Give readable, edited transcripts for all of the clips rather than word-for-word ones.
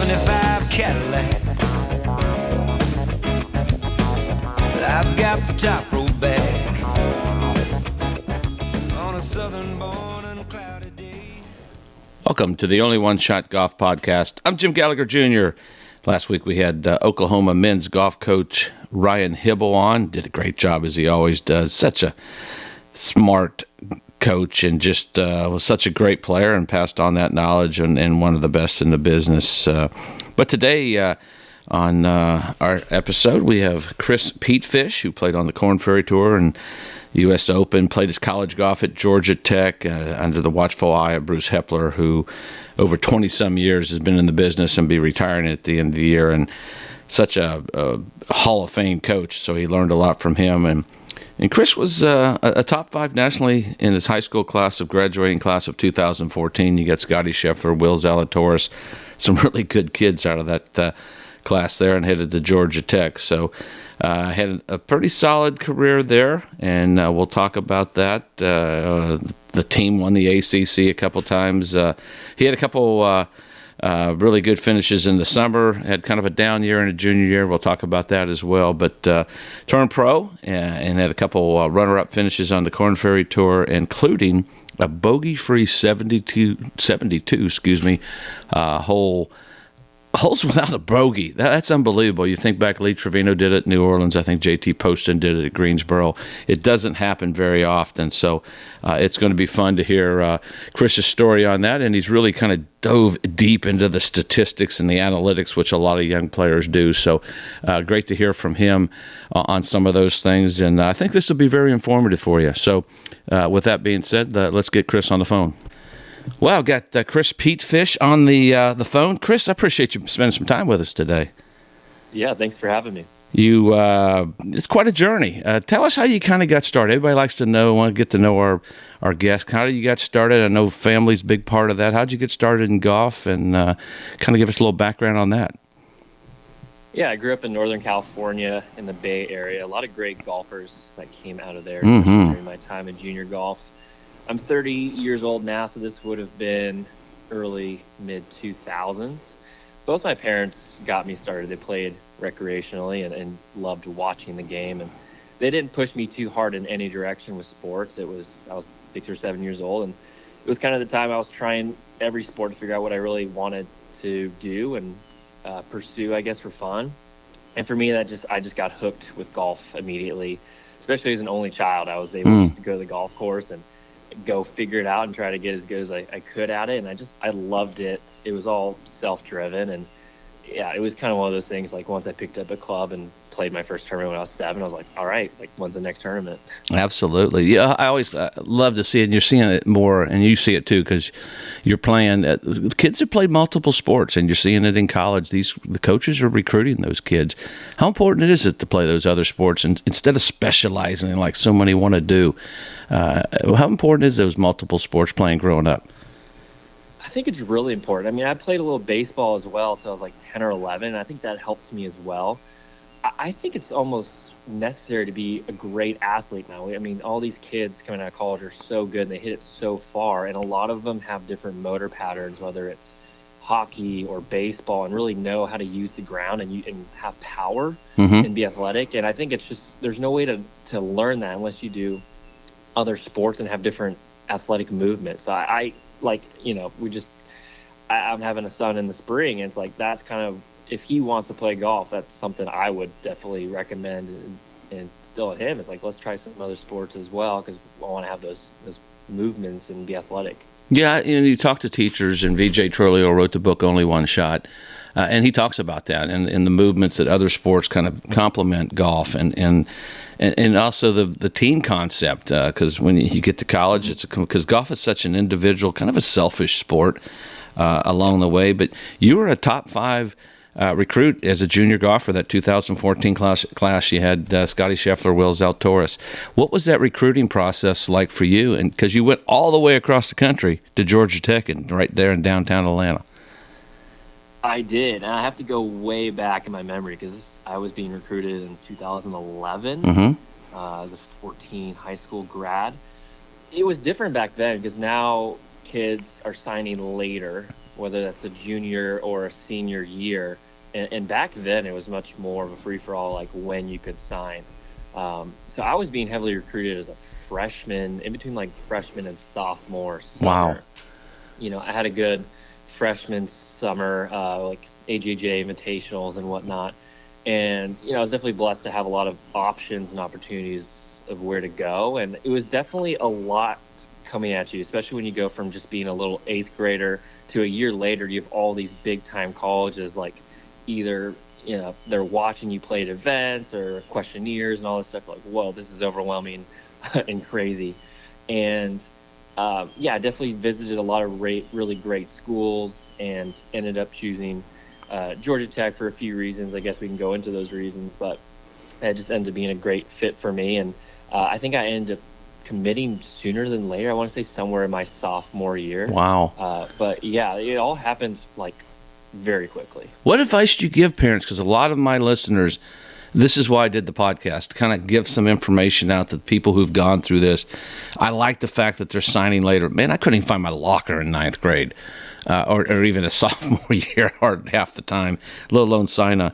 75 Cadillac. I've got the top row back on a southern born and cloudy day. Welcome to the Only One Shot Golf Podcast. I'm Jim Gallagher Jr. Last week we had Oklahoma men's golf coach Ryan Hibble on. Did a great job as he always does. Such a smart coach and just was such a great player and passed on that knowledge and one of the best in the business. But today on our episode we have Chris Petefish, who played on the Korn Ferry Tour and U.S. Open, played his college golf at Georgia Tech under the watchful eye of Bruce Hepler, who over 20-some years has been in the business and be retiring at the end of the year, and such a Hall of Fame coach, so he learned a lot from him. And Chris was a top 5 nationally in his high school class of graduating class of 2014. You got Scotty Scheffler, Will Zalatoris, some really good kids out of that class there, and headed to Georgia Tech. So had a pretty solid career there, and we'll talk about that. The team won the ACC a couple times. He had a couple really good finishes in the summer, had kind of a down year in a junior year. We'll talk about that as well. But turned pro and had a couple runner-up finishes on the Korn Ferry Tour, including a bogey-free 72 holes without a bogey. That's unbelievable. You think back, Lee Trevino did it in New Orleans. I think J.T. Poston did it at Greensboro. It doesn't happen very often, so it's going to be fun to hear Chris's story on that, and he's really kind of dove deep into the statistics and the analytics, which a lot of young players do, so great to hear from him on some of those things, and I think this will be very informative for you. So with that being said, let's get Chris on the phone. Well, got Chris Petefish on the phone. Chris, I appreciate you spending some time with us today. Yeah, thanks for having me. It's quite a journey. Tell us how you kind of got started. Everybody likes to know, want to get to know our guests. How did you get started? I know family's a big part of that. How did you get started in golf? And kind of give us a little background on that. Yeah, I grew up in Northern California in the Bay Area. A lot of great golfers that came out of there during my time in junior golf. I'm 30 years old now, so this would have been early, mid-2000s. Both my parents got me started. They played recreationally and loved watching the game. And they didn't push me too hard in any direction with sports. I was 6 or 7 years old, and it was kind of the time I was trying every sport to figure out what I really wanted to do and pursue, I guess, for fun. And for me, I just got hooked with golf immediately, especially as an only child. I was able just to go to the golf course and go figure it out and try to get as good as I could at it, and I loved it. It was all self-driven, and yeah, it was kind of one of those things, like once I picked up a club and played my first tournament when I was 7, I was like, all right, like, when's the next tournament? Absolutely. Yeah, I always love to see it, and you're seeing it more, and you see it too, because you're playing kids have played multiple sports, and you're seeing it in college. The coaches are recruiting those kids. How important is it to play those other sports and instead of specializing in like so many want to do? How important is those multiple sports playing growing up? I think it's really important. I mean, I played a little baseball as well until I was like 10 or 11. And I think that helped me as well. I think it's almost necessary to be a great athlete now. I mean, all these kids coming out of college are so good and they hit it so far. And a lot of them have different motor patterns, whether it's hockey or baseball, and really know how to use the ground and have power and be athletic. And I think it's just, there's no way to learn that unless you do other sports and have different athletic movements. I'm having a son in the spring, and it's like, that's kind of, if he wants to play golf, that's something I would definitely recommend and instill in him. It's like, let's try some other sports as well, because I want to have those movements and be athletic. Yeah, and you talk to teachers, and VJ Trolio wrote the book Only One Shot, and he talks about that and the movements that other sports kind of complement golf, and also the team concept, because when you get to college, because golf is such an individual, kind of a selfish sport along the way. But you were a top 5 recruit as a junior golfer, that 2014 class. You had Scotty Scheffler, Will Zalatoris. What was that recruiting process like for you? And because you went all the way across the country to Georgia Tech and right there in downtown Atlanta. I did, and I have to go way back in my memory because I was being recruited in 2011 as a 14 high school grad. It was different back then because now kids are signing later whether that's a junior or a senior year. And back then it was much more of a free-for-all, like when you could sign. So I was being heavily recruited as a freshman, in between like freshman and sophomore summer. Wow. You know, I had a good freshman summer, like AJJ invitationals and whatnot. And, you know, I was definitely blessed to have a lot of options and opportunities of where to go. And it was definitely a lot coming at you, especially when you go from just being a little eighth grader to a year later, you have all these big time colleges, like either, you know, they're watching you play at events or questionnaires and all this stuff. Like, whoa, this is overwhelming and crazy. And yeah, I definitely visited a lot of really great schools and ended up choosing Georgia Tech for a few reasons. I guess we can go into those reasons, but it just ended up being a great fit for me. And I think I ended up committing sooner than later. I want to say somewhere in my sophomore year. Wow. But yeah, it all happened like very quickly. What advice do you give parents? Because a lot of my listeners, this is why I did the podcast, to kind of give some information out to the people who've gone through this. I like the fact that they're signing later. Man, I couldn't even find my locker in ninth grade. Or even a sophomore year, hard half the time, let alone sign a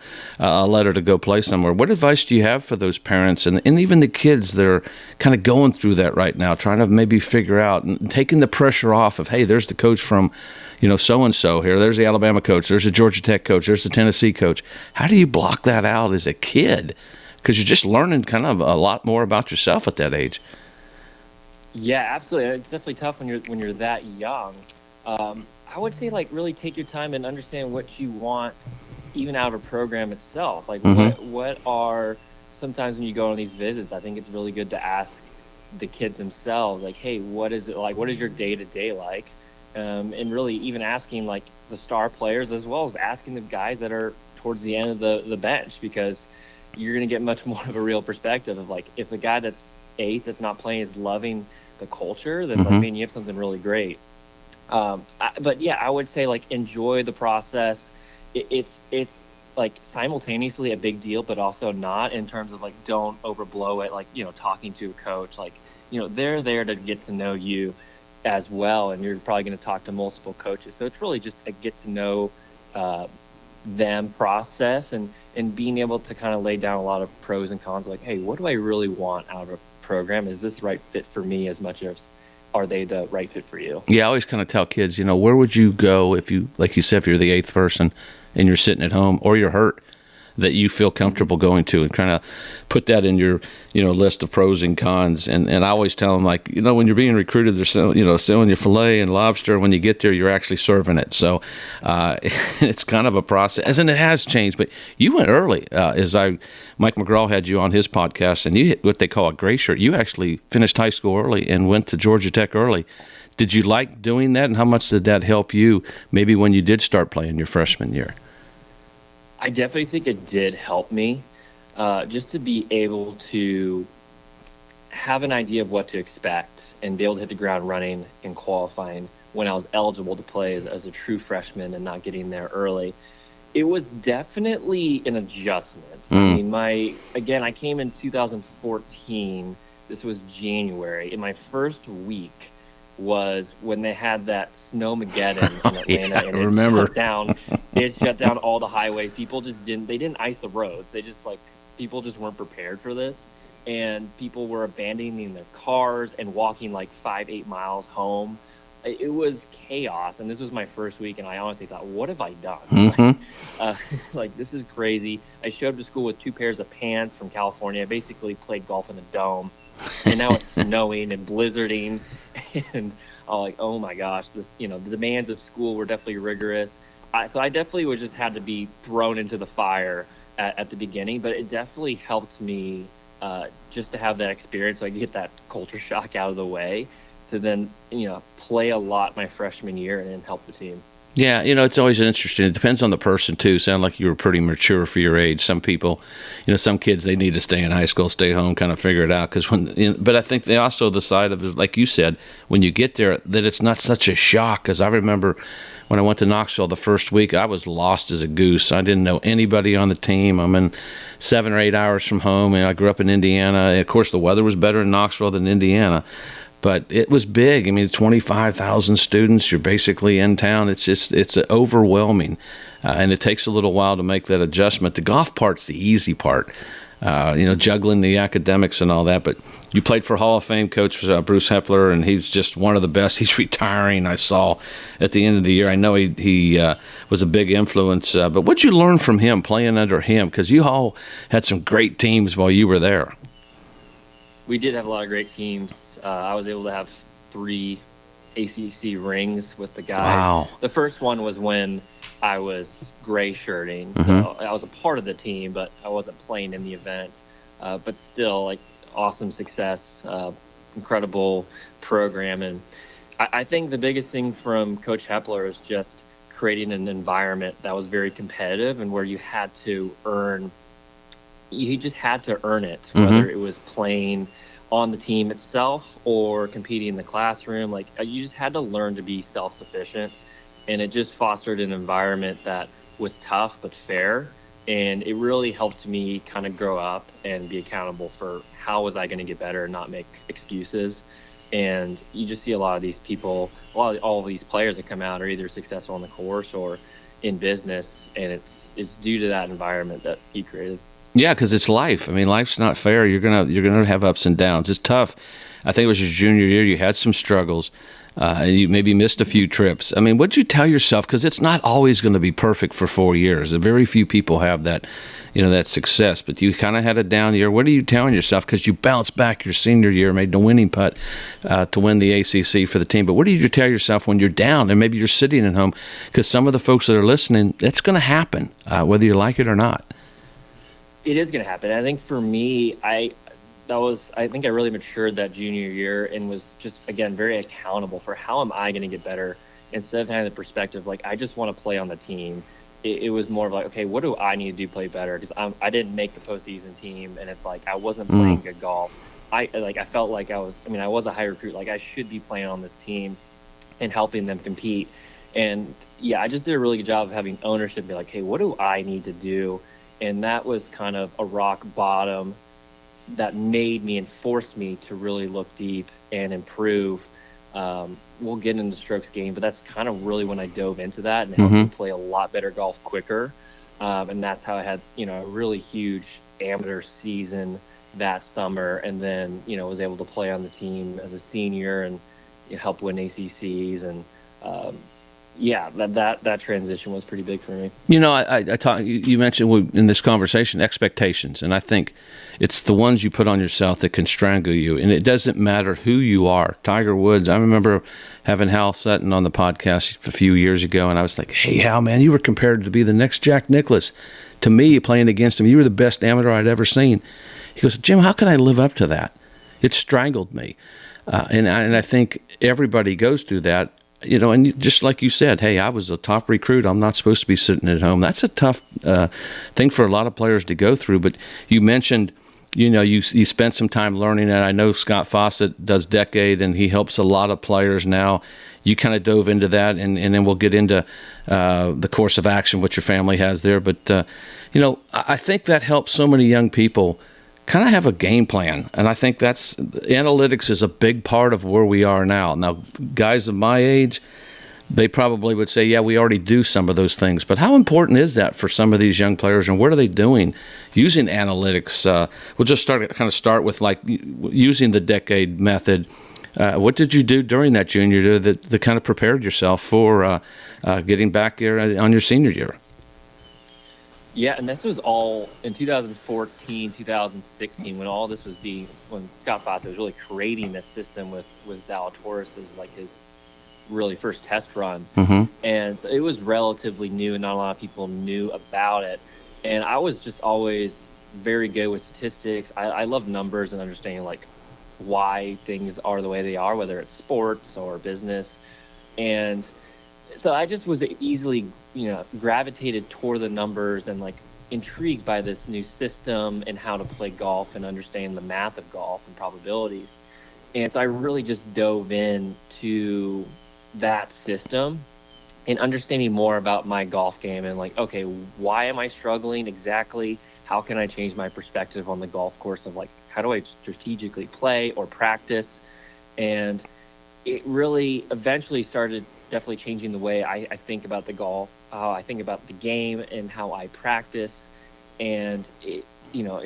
letter to go play somewhere. What advice do you have for those parents and even the kids that are kind of going through that right now, trying to maybe figure out and taking the pressure off of, hey, there's the coach from, you know, so-and-so here, there's the Alabama coach, there's the Georgia Tech coach, there's the Tennessee coach. How do you block that out as a kid? Because you're just learning kind of a lot more about yourself at that age. Yeah, absolutely. It's definitely tough when you're that young. I would say, like, really take your time and understand what you want, even out of a program itself. Like, what are, sometimes when you go on these visits, I think it's really good to ask the kids themselves, like, hey, what is it like? What is your day-to-day like? And really even asking, like, the star players as well as asking the guys that are towards the end of the bench, because you're going to get much more of a real perspective of, like, if the guy that's eighth that's not playing is loving the culture, then, like, man, you have something really great. But yeah, I would say, like, enjoy the process. It's like simultaneously a big deal, but also not, in terms of, like, don't overblow it. Like, you know, talking to a coach, like, you know, they're there to get to know you as well. And you're probably going to talk to multiple coaches. So it's really just a get to know, them process and being able to kind of lay down a lot of pros and cons. Like, hey, what do I really want out of a program? Is this the right fit for me as much as are they the right fit for you? Yeah, I always kind of tell kids, you know, where would you go if you, like you said, if you're the eighth person and you're sitting at home or you're hurt, that you feel comfortable going to, and kind of put that in your, you know, list of pros and cons. And I always tell them, like, you know, when you're being recruited, they're selling you filet and lobster. When you get there, you're actually serving it. So it's kind of a process, and it has changed. But you went early. Mike McGraw had you on his podcast, and you hit what they call a gray shirt. You actually finished high school early and went to Georgia Tech early. Did you like doing that, and how much did that help you maybe when you did start playing your freshman year? I definitely think it did help me, just to be able to have an idea of what to expect and be able to hit the ground running in qualifying when I was eligible to play as a true freshman and not getting there early. It was definitely an adjustment. I mean, I came in 2014. This was January. In my first week was when they had that snowmageddon in Atlanta. Yeah, and I remember. It shut down all the highways. People just didn't ice the roads. People just weren't prepared for this. And people were abandoning their cars and walking like 5-8 miles home. It was chaos. And this was my first week. And I honestly thought, what have I done? Like, this is crazy. I showed up to school with 2 pairs of pants from California. I basically played golf in a dome. And now it's snowing and blizzarding. And I'm like, oh my gosh, the demands of school were definitely rigorous. So I definitely would just had to be thrown into the fire at the beginning, but it definitely helped me just to have that experience, so I could get that culture shock out of the way, to then, play a lot my freshman year and then help the team. Yeah, it's always interesting. It depends on the person, too. Sound like you were pretty mature for your age. Some people, some kids, they need to stay in high school, stay home, kind of figure it out. But I think they also, the side of it, like you said, when you get there, that it's not such a shock. Because I remember when I went to Knoxville the first week, I was lost as a goose. I didn't know anybody on the team. I'm in 7 or 8 hours from home, and I grew up in Indiana. And of course, the weather was better in Knoxville than Indiana. but it was big. I mean, 25,000 students. You're basically in town. It's overwhelming, and it takes a little while to make that adjustment. The golf part's the easy part. Juggling the academics and all that. But you played for Hall of Fame coach Bruce Hepler, and he's just one of the best. He's retiring, I saw at the end of the year. I know he was a big influence. But what'd you learn from him, playing under him? Because you all had some great teams while you were there. We did have a lot of great teams. I was able to have 3 ACC rings with the guys. Wow. The first one was when I was gray shirting, so I was a part of the team, but I wasn't playing in the event. But still, like, awesome success, incredible program. And I think the biggest thing from Coach Hepler is just creating an environment that was very competitive and where you had to earn. You just had to earn it, whether it was playing on the team itself or competing in the classroom. Like, you just had to learn to be self-sufficient. And it just fostered an environment that was tough but fair. And it really helped me kind of grow up and be accountable for how was I going to get better and not make excuses. And you just see a lot of these people, all of these players that come out are either successful on the course or in business. And it's due to that environment that he created. Yeah, because it's life. I mean, life's not fair. You're gonna have ups and downs. It's tough. I think it was your junior year. You had some struggles. You maybe missed a few trips. I mean, what'd you tell yourself? Because it's not always going to be perfect for 4 years. Very few people have that, that success. But you kind of had a down year. What are you telling yourself? Because you bounced back your senior year, made the winning putt to win the ACC for the team. But what do you tell yourself when you're down and maybe you're sitting at home? Because some of the folks that are listening, that's going to happen, whether you like it or not. It is going to happen. I think for me, I think I really matured that junior year and was just, again, very accountable for how am I going to get better instead of having the perspective, like, I just want to play on the team. It was more of like, okay, what do I need to do to play better? Because I didn't make the postseason team, and it's like I wasn't playing good golf. I felt like I was a high recruit. Like, I should be playing on this team and helping them compete. And, yeah, I just did a really good job of having ownership, be like, hey, what do I need to do? And that was kind of a rock bottom that made me and forced me to really look deep and improve. We'll get into the strokes game, but that's kind of really when I dove into that and helped me play a lot better golf quicker. And that's how I had, a really huge amateur season that summer. And then, was able to play on the team as a senior and help win ACCs. And, that transition was pretty big for me. I talk. You mentioned in this conversation expectations, and I think it's the ones you put on yourself that can strangle you. And it doesn't matter who you are. Tiger Woods. I remember having Hal Sutton on the podcast a few years ago, and I was like, "Hey, Hal, man, you were compared to be the next Jack Nicklaus. To me, playing against him, you were the best amateur I'd ever seen." He goes, "Jim, how can I live up to that? It strangled me." And I think everybody goes through that. And just like you said, hey, I was a top recruit. I'm not supposed to be sitting at home. That's a tough thing for a lot of players to go through. But you mentioned, you spent some time learning that. I know Scott Fawcett does Decade, and he helps a lot of players now. You kind of dove into that, and then we'll get into the course of action, what your family has there. But, I think that helps so many young people kind of have a game plan. And I think analytics is a big part of where we are now. Now, guys of my age, they probably would say, yeah, we already do some of those things. But how important is that for some of these young players, and what are they doing using analytics? We'll just start with like using the Decade method. What did you do during that junior year that kind of prepared yourself for getting back here on your senior year? Yeah, and this was all in 2014, 2016, when all this was when Scott Fawcett was really creating this system with Zalatoris as like his really first test run. And so it was relatively new, and not a lot of people knew about it. And I was just always very good with statistics. I love numbers and understanding like why things are the way they are, whether it's sports or business. And so I just was easily, gravitated toward the numbers and like intrigued by this new system and how to play golf and understand the math of golf and probabilities. And so I really just dove into that system and understanding more about my golf game and like, okay, why am I struggling exactly? How can I change my perspective on the golf course of like, how do I strategically play or practice? And it really eventually started definitely changing the way I think about the golf, how I think about the game, and how I practice. And it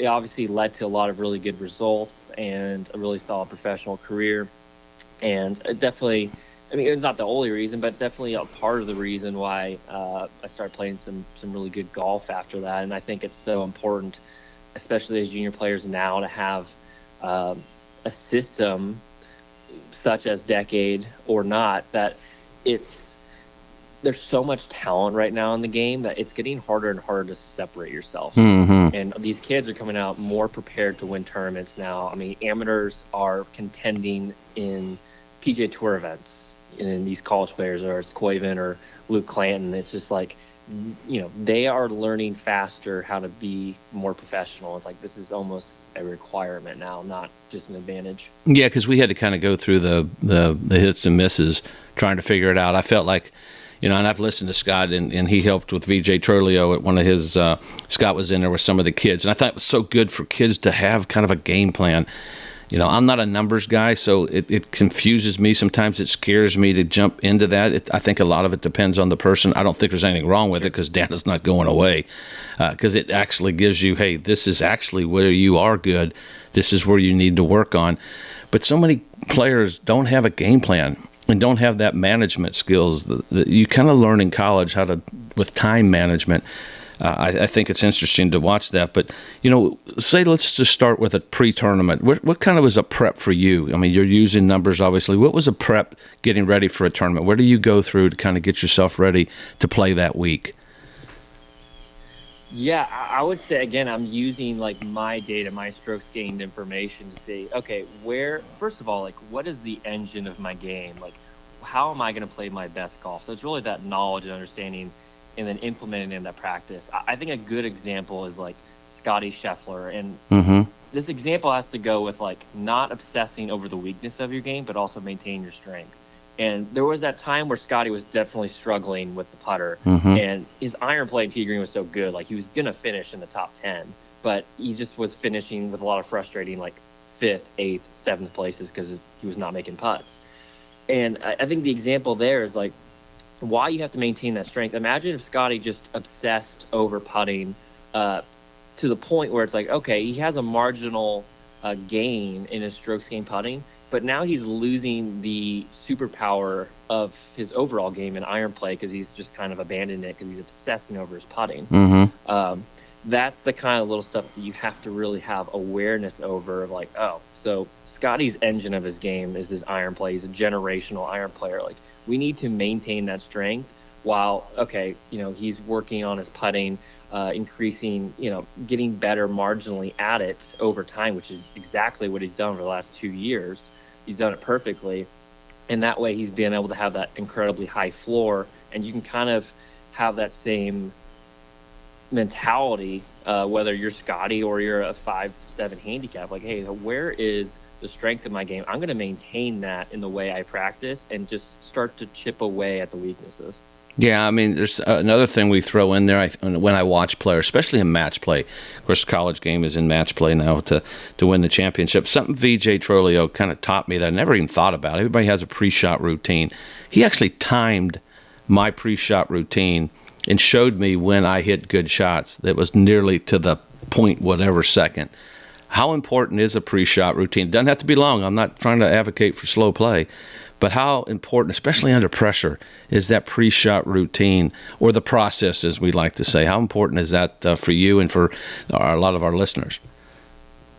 obviously led to a lot of really good results and a really solid professional career. And it definitely, I mean, it's not the only reason, but definitely a part of the reason why I started playing some really good golf after that. And I think it's so important, especially as junior players now, to have a system such as Decade or not, that there's so much talent right now in the game that it's getting harder and harder to separate yourself. Mm-hmm. And these kids are coming out more prepared to win tournaments now. I mean, amateurs are contending in PGA Tour events, and these college players, or it's Coyven or Luke Clanton. It's just like, they are learning faster how to be more professional. It's like, this is almost a requirement now, not just an advantage. Yeah, because we had to kind of go through the hits and misses trying to figure it out. I felt like, and I've listened to Scott, and he helped with VJ Trolio at one of his, Scott was in there with some of the kids, and I thought it was so good for kids to have kind of a game plan. I'm not a numbers guy, so it confuses me. Sometimes it scares me to jump into that. I think a lot of it depends on the person. I don't think there's anything wrong with it, because data's not going away, because it actually gives you, hey, this is actually where you are good. This is where you need to work on. But so many players don't have a game plan and don't have that management skills that you kind of learn in college, how to, with time management. I think it's interesting to watch that. But, say let's just start with a pre-tournament. What kind of was a prep for you? I mean, you're using numbers, obviously. What was a prep getting ready for a tournament? Where do you go through to kind of get yourself ready to play that week? Yeah, I would say, again, I'm using like my data, my strokes gained information to say, okay, first of all, like, what is the engine of my game? Like, how am I going to play my best golf? So it's really that knowledge and understanding, and then implementing in that practice. I think a good example is like Scotty Scheffler. And this example has to go with like not obsessing over the weakness of your game, but also maintaining your strength. And there was that time where Scotty was definitely struggling with the putter, and his iron play and tee green was so good. Like, he was going to finish in the top 10, but he just was finishing with a lot of frustrating, like 5th, 8th, 7th places, because he was not making putts. And I think the example there is like why you have to maintain that strength. Imagine if Scotty just obsessed over putting to the point where it's like, okay, he has a marginal gain in his strokes gained putting, but now he's losing the superpower of his overall game in iron play, because he's just kind of abandoned it because he's obsessing over his putting. That's the kind of little stuff that you have to really have awareness over, of like, oh, so Scotty's engine of his game is his iron play. He's a generational iron player. Like, we need to maintain that strength while, okay, he's working on his putting, increasing, getting better marginally at it over time, which is exactly what he's done for the last 2 years. He's done it perfectly. And that way he's been able to have that incredibly high floor, and you can kind of have that same mentality, whether you're Scotty or you're a 5-7 handicap. Like, hey, where is the strength of my game? I'm going to maintain that in the way I practice, and just start to chip away at the weaknesses. Yeah, I mean, there's another thing we throw in there when I watch players, especially in match play. Of course, college game is in match play now to win the championship. Something VJ Trolio kind of taught me that I never even thought about. Everybody has a pre-shot routine. He actually timed my pre-shot routine and showed me when I hit good shots that was nearly to the point whatever second. How important is a pre-shot routine? It doesn't have to be long. I'm not trying to advocate for slow play. But how important, especially under pressure, is that pre-shot routine, or the process, as we like to say? How important is that for you and for a lot of our listeners?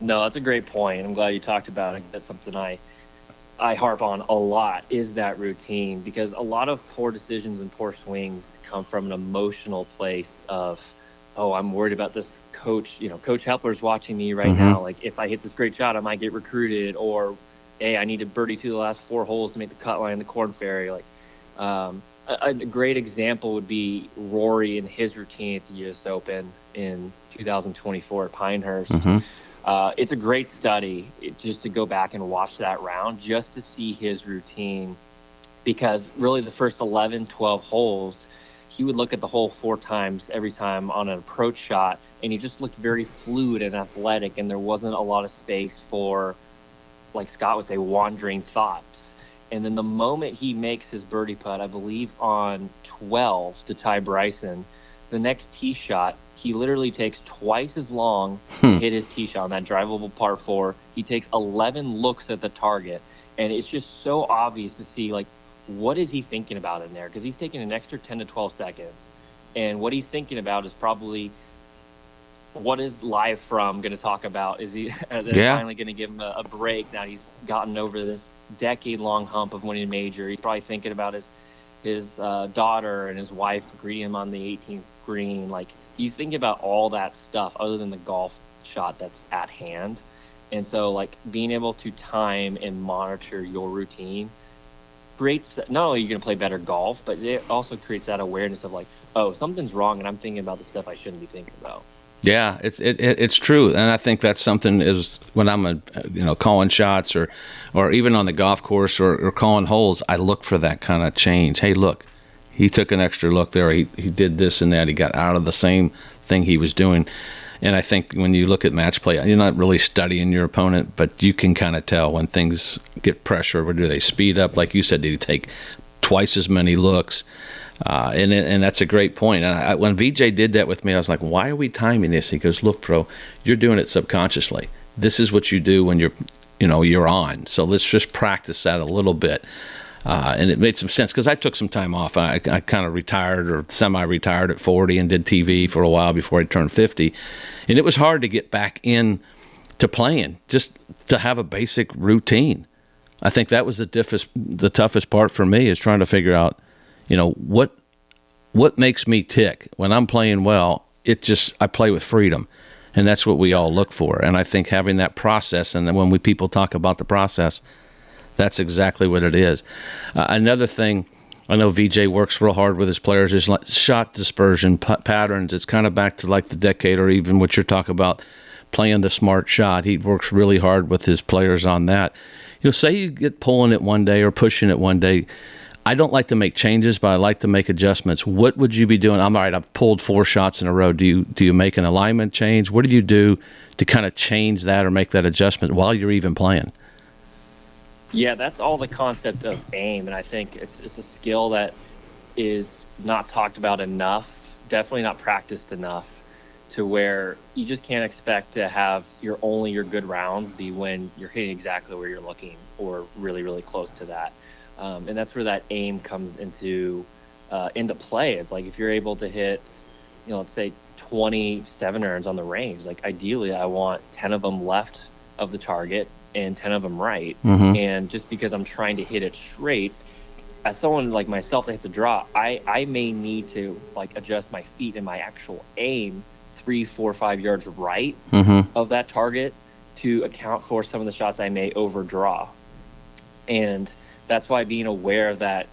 No, that's a great point. I'm glad you talked about it. That's something I harp on a lot, is that routine, because a lot of poor decisions and poor swings come from an emotional place of, oh, I'm worried about this coach. Coach Helpler's watching me right now. Like, if I hit this great shot, I might get recruited, or, hey, I need to birdie 2 of the last 4 holes to make the cut line in the Korn Ferry. Like, a great example would be Rory and his routine at the U.S. Open in 2024 at Pinehurst. It's a great study just to go back and watch that round, just to see his routine, because really the first 11, 12 holes, he would look at the hole 4 times every time on an approach shot, and he just looked very fluid and athletic, and there wasn't a lot of space for like Scott would say, wandering thoughts. And then the moment he makes his birdie putt, I believe on 12 to tie Bryson, the next tee shot, he literally takes twice as long to hit his tee shot on that drivable par 4. He takes 11 looks at the target, and it's just so obvious to see, like, what is he thinking about in there? Because he's taking an extra 10 to 12 seconds, and what he's thinking about is probably what is Live From going to talk about. Is he finally going to give him a break now he's gotten over this decade-long hump of winning a major? He's probably thinking about his daughter and his wife greeting him on the 18th green. Like, he's thinking about all that stuff other than the golf shot that's at hand. And so, like, being able to time and monitor your routine creates, not only are you going to play better golf, but it also creates that awareness of, like, oh, something's wrong and I'm thinking about the stuff I shouldn't be thinking about. Yeah, it's true, and I think that's something is when I'm calling shots or even on the golf course or calling holes, I look for that kind of change. Hey, look, he took an extra look there. He did this and that. He got out of the same thing he was doing. And I think when you look at match play, you're not really studying your opponent, but you can kind of tell when things get pressure. Or do they speed up? Like you said, did he take twice as many looks? And that's a great point. And when VJ did that with me, I was like, why are we timing this? He goes, look, bro, you're doing it subconsciously. This is what you do when you're on. So let's just practice that a little bit. And it made some sense because I took some time off. I kind of retired or semi-retired at 40 and did TV for a while before I turned 50. And it was hard to get back in to playing, just to have a basic routine. I think that was the toughest part for me, is trying to figure out, what makes me tick. When I'm playing well, I play with freedom. And that's what we all look for. And I think having that process, and then when people talk about the process, that's exactly what it is. Another thing, I know VJ works real hard with his players, is like shot dispersion patterns. It's kind of back to like the decade, or even what you're talking about, playing the smart shot. He works really hard with his players on that. Say you get pulling it one day or pushing it one day. I don't like to make changes, but I like to make adjustments. What would you be doing? I'm all right, I've pulled 4 shots in a row. Do you make an alignment change? What do you do to kind of change that or make that adjustment while you're even playing? Yeah, that's all the concept of aim, and I think it's a skill that is not talked about enough, definitely not practiced enough, to where you just can't expect to have your good rounds be when you're hitting exactly where you're looking or really, really close to that. And that's where that aim comes into play. It's like if you're able to hit, let's say 27 irons on the range, like ideally I want 10 of them left of the target and 10 of them right. Mm-hmm. And just because I'm trying to hit it straight, as someone like myself that hits a draw, I may need to like adjust my feet and my actual aim 3, 4, 5 yards right of that target to account for some of the shots I may overdraw. And that's why being aware of that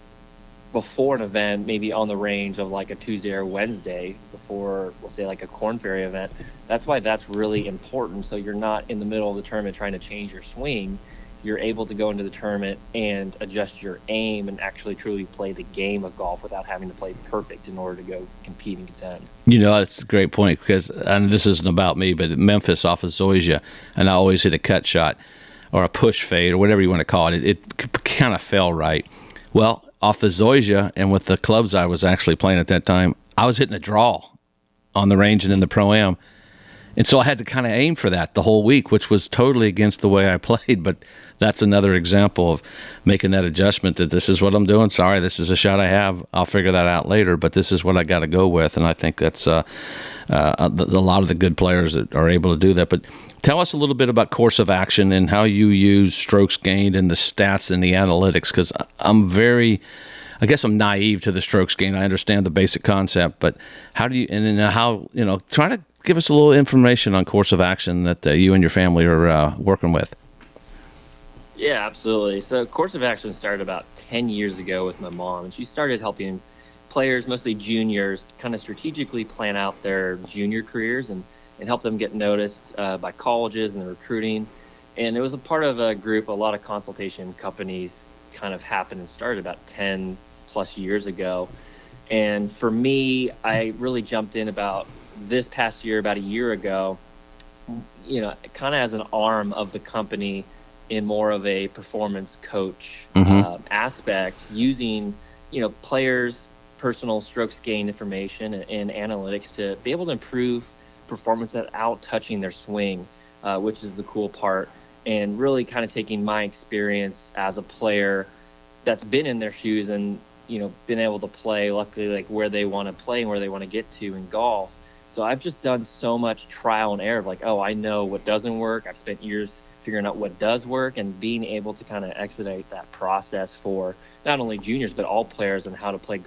before an event, maybe on the range of like a Tuesday or Wednesday before, we'll say like a Korn Ferry event, that's why that's really important. So you're not in the middle of the tournament trying to change your swing. You're able to go into the tournament and adjust your aim and actually truly play the game of golf without having to play perfect in order to go compete and contend. That's a great point, because, and this isn't about me, but at Memphis off of Zoysia, and I always hit a cut shot or a push fade or whatever you want to call it. It kind of fell right. Well, off the Zoysia and with the clubs I was actually playing at that time, I was hitting a draw on the range and in the Pro-Am. And so I had to kind of aim for that the whole week, which was totally against the way I played. But that's another example of making that adjustment, that this is what I'm doing. Sorry, this is a shot I have. I'll figure that out later, but this is what I got to go with. And I think that's a lot of the good players that are able to do that. But tell us a little bit about course of action and how you use strokes gained and the stats and the analytics, because I'm naive to the strokes gained. I understand the basic concept, but how do you, and then how, try to give us a little information on course of action that you and your family are working with. Yeah, absolutely. So course of action started about 10 years ago with my mom, and she started helping players, mostly juniors, kind of strategically plan out their junior careers and help them get noticed by colleges and the recruiting. And it was a part of a group, a lot of consultation companies kind of happened and started about 10 plus years ago. And for me, I really jumped in about this past year, about a year ago, kind of as an arm of the company in more of a performance coach aspect, using, players' personal strokes gain information and analytics to be able to improve performance without touching their swing, which is the cool part. And really kind of taking my experience as a player that's been in their shoes and, been able to play, luckily, like where they want to play and where they want to get to in golf. So I've just done so much trial and error of like, oh, I know what doesn't work. I've spent years figuring out what does work, and being able to kind of expedite that process for not only juniors, but all players, and how to play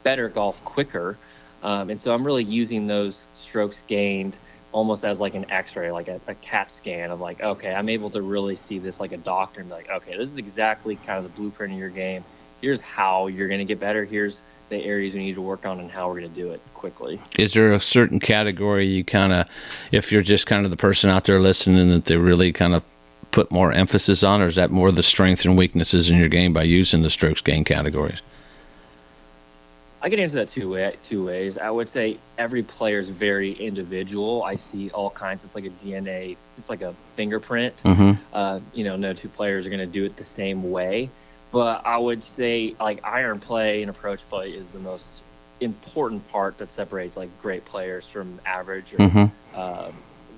better golf quicker. And so I'm really using those strokes gained almost as like an x-ray, like a CAT scan of like, okay, I'm able to really see this like a doctor and be like, okay, this is exactly kind of the blueprint of your game. Here's how you're going to get better. Here's the areas we need to work on and how we're going to do it quickly. Is there a certain category you kind of, if you're just kind of the person out there listening, that they really kind of put more emphasis on, or is that more the strengths and weaknesses in your game by using the strokes gain categories? I can answer that two ways. I would say every player is very individual. I see all kinds. It's like a DNA. It's like a fingerprint. No two players are going to do it the same way. But I would say like iron play and approach play is the most important part that separates like great players from average.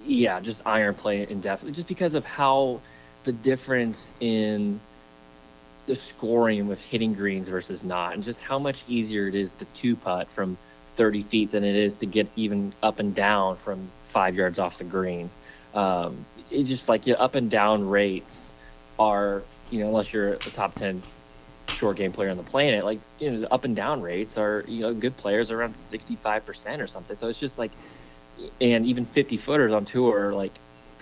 Just iron play indefinitely, just because of how the difference in the scoring with hitting greens versus not, and just how much easier it is to two putt from 30 feet than it is to get even up and down from 5 yards off the green. It's just like your up and down rates are, unless you're a top 10 short game player on the planet, like, the up and down rates are, good players are around 65% or something. So it's just like, and even 50 footers on tour are like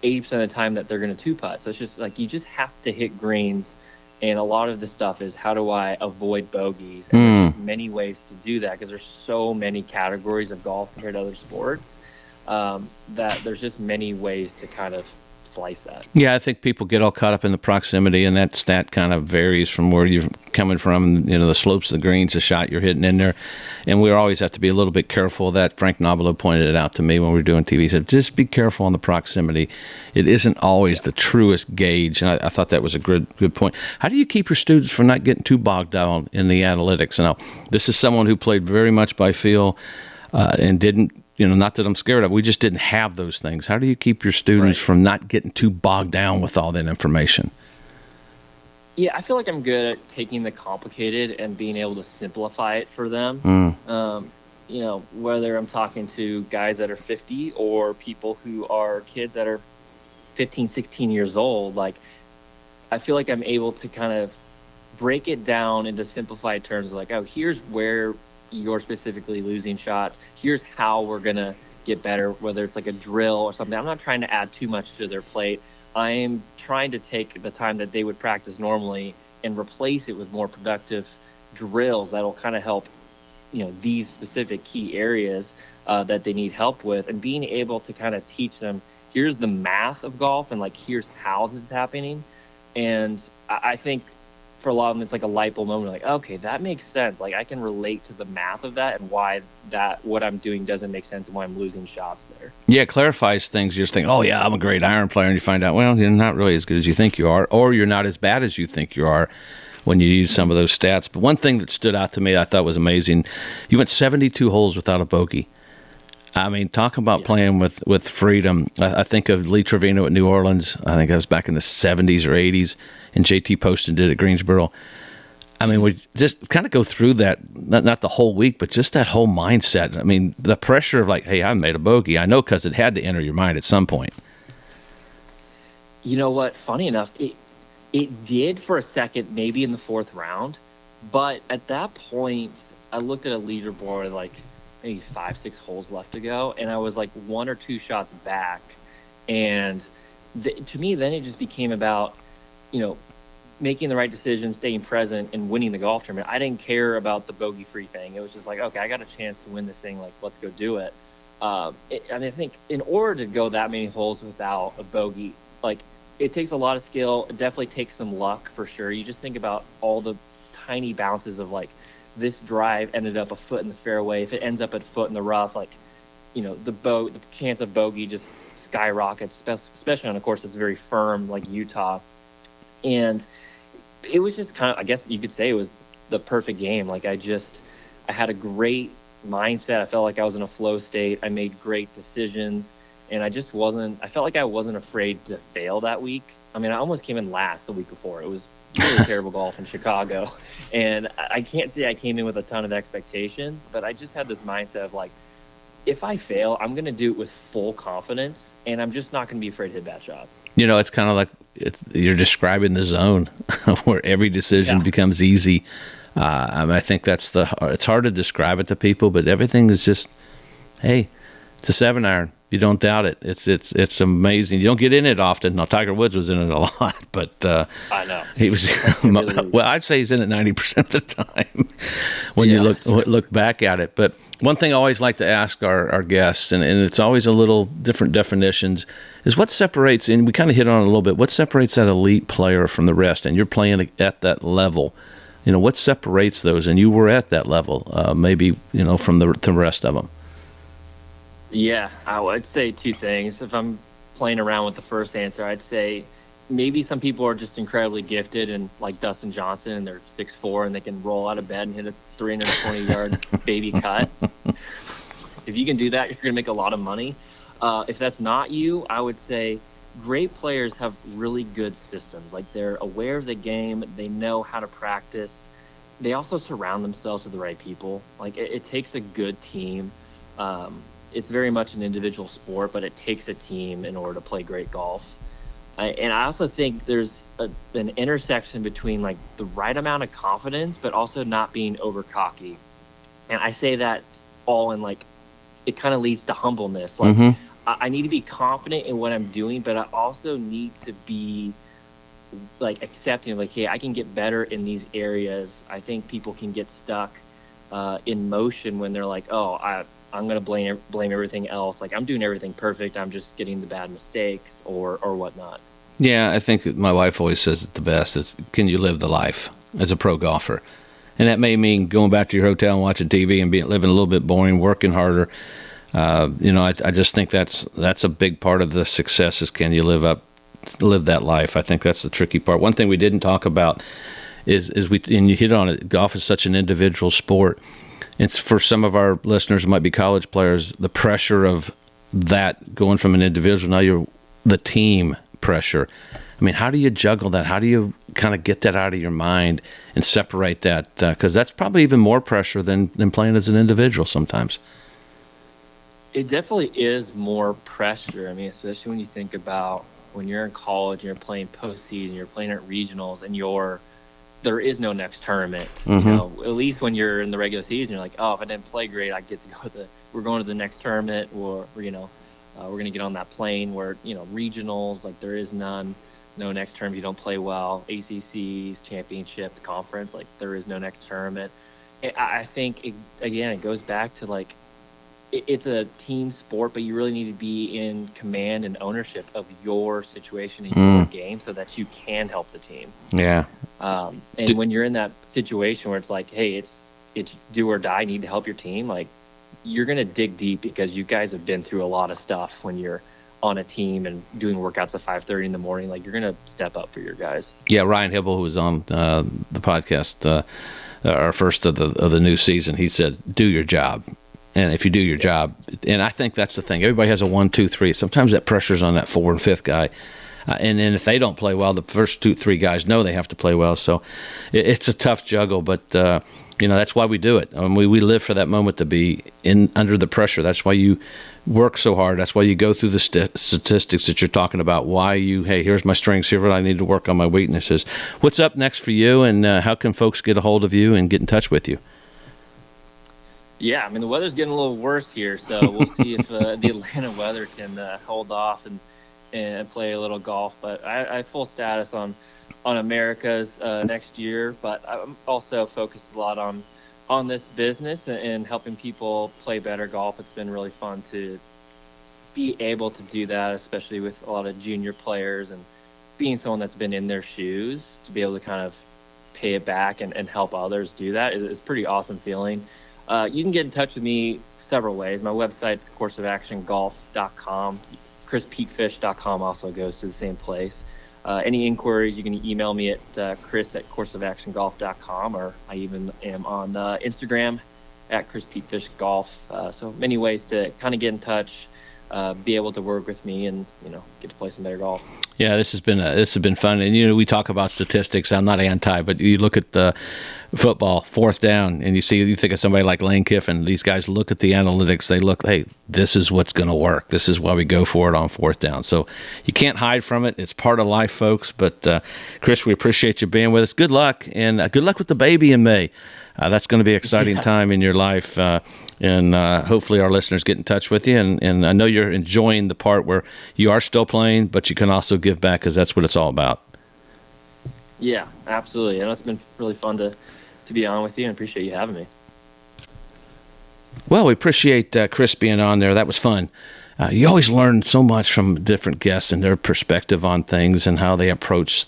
80% of the time that they're going to two putt. So it's just like, you just have to hit greens. And a lot of the stuff is, how do I avoid bogeys? And there's just many ways to do that, because there's so many categories of golf compared to other sports, that there's just many ways to kind of slice that. Yeah, I think people get all caught up in the proximity, and that stat kind of varies from where you're coming from, the slopes of the greens, the shot you're hitting in there. And we always have to be a little bit careful of that. Frank Nobilo pointed it out to me when we were doing TV. He said, just be careful on the proximity. It isn't always the truest gauge. And I thought that was a good point. How do you keep your students from not getting too bogged down in the analytics? Now, this is someone who played very much by feel and didn't, not that I'm scared of, we just didn't have those things. How do you keep your students from not getting too bogged down with all that information? Yeah, I feel like I'm good at taking the complicated and being able to simplify it for them. Whether I'm talking to guys that are 50 or people who are kids that are 15, 16 years old, like, I feel like I'm able to kind of break it down into simplified terms, like, oh, here's where you're specifically losing shots. Here's how we're going to get better, whether it's like a drill or something. I'm not trying to add too much to their plate. I'm trying to take the time that they would practice normally and replace it with more productive drills that'll kind of help, these specific key areas that they need help with, and being able to kind of teach them, here's the math of golf, and like, here's how this is happening. And I think for a lot of them, it's like a light bulb moment, like, okay, that makes sense. Like, I can relate to the math of that and why what I'm doing doesn't make sense and why I'm losing shots there. Yeah, it clarifies things. You just think, oh yeah, I'm a great iron player, and you find out, well, you're not really as good as you think you are, or you're not as bad as you think you are when you use some of those stats. But one thing that stood out to me I thought was amazing, you went 72 holes without a bogey. I mean, talk about playing with freedom. I think of Lee Trevino at New Orleans. I think that was back in the 70s or 80s, and JT Poston did at Greensboro. I mean, we just kind of go through that, not the whole week, but just that whole mindset. I mean, the pressure of like, hey, I made a bogey. I know, because it had to enter your mind at some point. You know what? Funny enough, it did for a second, maybe in the fourth round. But at that point, I looked at a leaderboard like maybe 5-6 holes left to go, and I was like 1 or 2 shots back. And to me, then it just became about, making the right decision, staying present, and winning the golf tournament. I didn't care about the bogey-free thing. It was just like, okay, I got a chance to win this thing. Like, let's go do it. I think in order to go that many holes without a bogey, like, it takes a lot of skill. It definitely takes some luck for sure. You just think about all the tiny bounces of like, this drive ended up a foot in the fairway. If it ends up a foot in the rough, like, the chance of bogey just skyrockets, especially on a course that's very firm like Utah. And it was just kind of, I guess you could say it was the perfect game. Like I had a great mindset. I felt like I was in a flow state. I made great decisions, and I felt like I wasn't afraid to fail that week. I mean, I almost came in last the week before. It was really terrible golf in Chicago. And I can't say I came in with a ton of expectations, but I just had this mindset of like, if I fail, I'm going to do it with full confidence, and I'm just not going to be afraid to hit bad shots. It's kind of like you're describing the zone where every decision becomes easy. I think it's hard to describe it to people, but everything is just, hey, it's a 7-iron. You don't doubt it. It's amazing. You don't get in it often. Now, Tiger Woods was in it a lot, but I know he was. Well, I'd say he's in it 90% of the time when you look back at it. But one thing I always like to ask our guests, and it's always a little different definitions, is what separates. And we kind of hit on it a little bit. What separates that elite player from the rest? And you're playing at that level. What separates those? And you were at that level, maybe from the rest of them. Yeah, I would say two things. If I'm playing around with the first answer, I'd say maybe some people are just incredibly gifted, and like Dustin Johnson, and they're 6'4", and they can roll out of bed and hit a 320-yard baby cut. If you can do that, you're going to make a lot of money. If that's not you, I would say great players have really good systems. Like they're aware of the game. They know how to practice. They also surround themselves with the right people. Like it takes a good team. It's very much an individual sport, but it takes a team in order to play great golf. And I also think there's an intersection between like the right amount of confidence, but also not being over cocky. And I say that all in like, it kind of leads to humbleness. Like I need to be confident in what I'm doing, but I also need to be like accepting, like, hey, I can get better in these areas. I think people can get stuck in motion when they're like, oh, I'm going to blame everything else. Like I'm doing everything perfect. I'm just getting the bad mistakes or whatnot. Yeah, I think my wife always says it the best. It's, can you live the life as a pro golfer? And that may mean going back to your hotel and watching TV and living a little bit boring, working harder. I just think that's a big part of the success is can you live that life? I think that's the tricky part. One thing we didn't talk about is and you hit on it, golf is such an individual sport. It's for some of our listeners who might be college players, the pressure of that going from an individual, now you're the team pressure. I mean, how do you juggle that? How do you kind of get that out of your mind and separate that? Because that's probably even more pressure than playing as an individual sometimes. It definitely is more pressure. I mean, especially when you think about when you're in college and you're playing postseason, you're playing at regionals, and there is no next tournament. At least when you're in the regular season, you're like, oh, if I didn't play great, I get to go we're going to the next tournament, or we're going to get on that plane where, regionals, like there is no next tournament. You don't play well, ACCs, championship, conference, like there is no next tournament. I think it goes back to like, it's a team sport, but you really need to be in command and ownership of your situation and your game so that you can help the team. Yeah. And when you're in that situation where it's like, hey, it's do or die, need to help your team, like you're going to dig deep because you guys have been through a lot of stuff when you're on a team and doing workouts at 5:30 in the morning. Like you're going to step up for your guys. Yeah. Ryan Hibble, who was on the podcast, our first of the new season, he said, do your job. And if you do your job, and I think that's the thing, everybody has a 1, 2, 3. Sometimes that pressure's on that 4 and 5th guy. And then if they don't play well, the first 2, 3 guys know they have to play well. So it's a tough juggle, but that's why we do it. I mean, we live for that moment to be under the pressure. That's why you work so hard. That's why you go through the statistics that you're talking about. Hey, here's my strengths. Here's what I need to work on my weaknesses. What's up next for you, and how can folks get a hold of you and get in touch with you? Yeah, I mean, the weather's getting a little worse here, so we'll see if the Atlanta weather can hold off and play a little golf. But I have full status on America's next year, but I'm also focused a lot on this business and helping people play better golf. It's been really fun to be able to do that, especially with a lot of junior players, and being someone that's been in their shoes, to be able to kind of pay it back and help others do that is a pretty awesome feeling. You can get in touch with me several ways. My website's courseofactiongolf.com. ChrisPetefish.com also goes to the same place. Any inquiries, you can email me at chris@courseofactiongolf.com, or I even am on Instagram at ChrisPeteFishGolf. So many ways to kind of get in touch, be able to work with me, and get to play some better golf. Yeah, this has been fun, and we talk about statistics. I'm not anti, but you look at the football, fourth down, and you think of somebody like Lane Kiffin. These guys look at the analytics. They look, hey, this is what's going to work. This is why we go for it on fourth down. So you can't hide from it. It's part of life, folks. But Chris, we appreciate you being with us. Good luck, and good luck with the baby in May. That's going to be an exciting time in your life, and hopefully our listeners get in touch with you. And I know you're enjoying the part where you are still playing, but you can also give back, because that's what it's all about. Yeah, absolutely. And it's been really fun to be on with you, and appreciate you having me. Well, we appreciate Chris being on there. That was fun. You always learn so much from different guests and their perspective on things and how they approach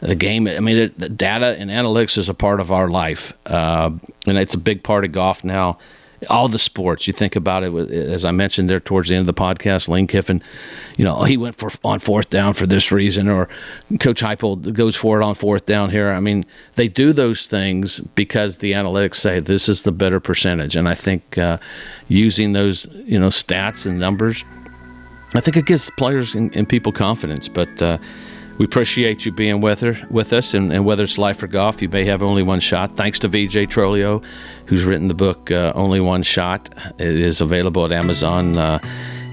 the game. I mean, the data and analytics is a part of our life, and it's a big part of golf now. All the sports, you think about it, as I mentioned there towards the end of the podcast, Lane Kiffin, he went on fourth down for this reason, or Coach Heupel goes for it on fourth down here. I mean, they do those things because the analytics say this is the better percentage, and I think using those stats and numbers, I think it gives players and people confidence. But we appreciate you being with us, and whether it's life or golf, you may have only one shot. Thanks to VJ Trolio, who's written the book Only One Shot. It is available at Amazon.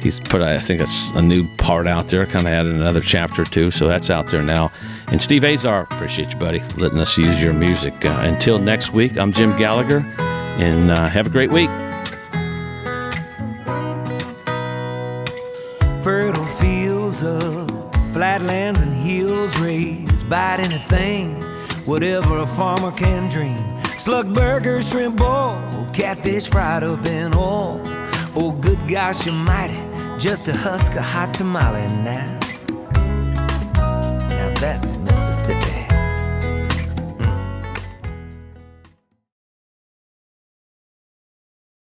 He's put, I think, a new part out there, kind of added another chapter or two, so that's out there now. And Steve Azar, appreciate you, buddy, letting us use your music. Until next week, I'm Jim Gallagher, and have a great week. Fertile fields of flatlands and hills raised, bite anything, whatever a farmer can dream. Slug burger, shrimp boil, catfish fried up in oil. Oh, good gosh almighty, just a husk of hot tamale now.